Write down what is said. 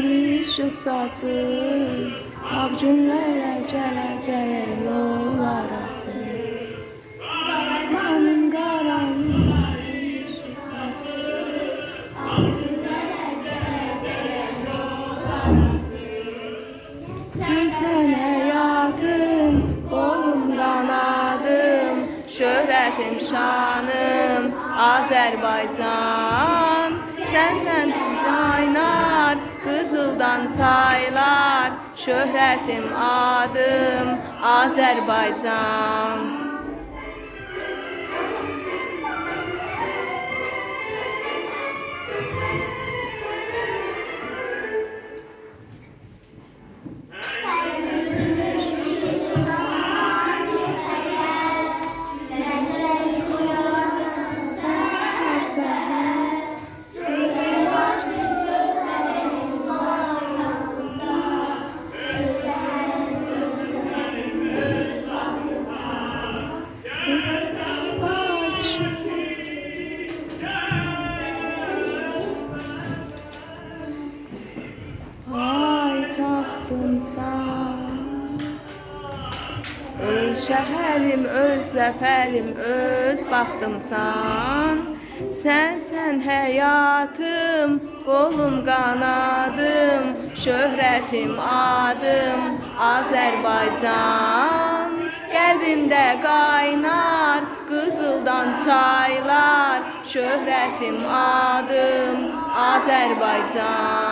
işıq saçır, ağ günlərlə gələcək yollar açır. Qanın qaranlıq işıq saçır, ağ günlərlə gələcək yollar açır. Sən həyatım, qolum qanadım, şöhrətim şanım, Azərbaycan. Sən qaynar, qızıldan çaylar, şöhrətim adım, Azərbaycan. Paytaxtımsan, öz şəhərim, öz zəfərim, öz baxtımsan. Sən həyatım, qolum qanadım, şöhrətim adım, Azərbaycan. Qəlbimdə qaynar, qızıldan çaylar, şöhrətim adım, Azərbaycan.